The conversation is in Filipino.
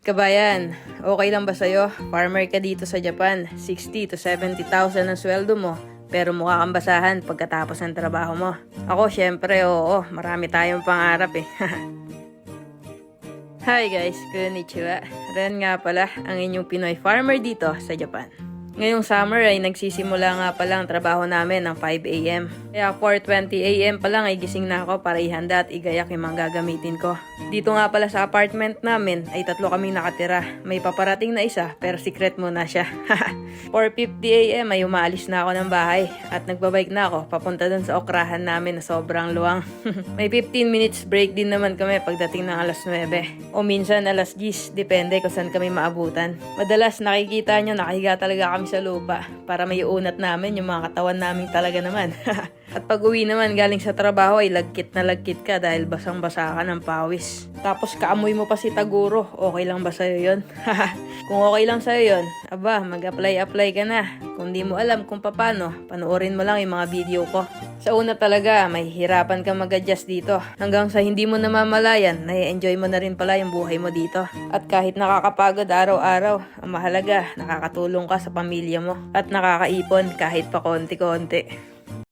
Kabayan, okay lang ba sa'yo? Farmer ka dito sa Japan, 60 to 70,000 ang sweldo mo, pero mukha kang basahan pagkatapos ng trabaho mo. Ako, syempre, oo, marami tayong pangarap eh. Hi guys, konnichiwa. Ren nga pala, ang inyong Pinoy farmer dito sa Japan. Ngayong summer ay nagsisimula nga pala ang trabaho namin ng 5 AM. Kaya 4:20 AM pa lang ay gising na ako para ihanda at igayak yung mga gagamitin ko. Dito nga pala sa apartment namin ay 3 kaming nakatira. May paparating na isa pero secret muna siya. 4:50 AM ay umaalis na ako ng bahay at nagbabike na ako papunta dun sa okrahan namin na sobrang luwang. May 15 minutes break din naman kami pagdating ng alas 9 o minsan alas 10, depende kung saan kami maabutan. Madalas nakikita nyo nakahiga talaga kami sa lupa para may unat namin yung mga katawan namin talaga naman. At pag uwi naman galing sa trabaho ay lagkit na lagkit ka dahil basang-basa ka ng pawis. Tapos kaamoy mo pa si Taguro, okay lang ba sa'yo yun? Kung okay lang sa'yo yun, aba, mag-apply ka na. Kung di mo alam kung paano, panoorin mo lang yung mga video ko. Sa una talaga, may hirapan kang mag-adjust dito. Hanggang sa hindi mo namamalayan, nai-enjoy mo na rin pala yung buhay mo dito. At kahit nakakapagod araw-araw, ang mahalaga, nakakatulong ka sa pamilya mo. At nakakaipon kahit pa konti-konti.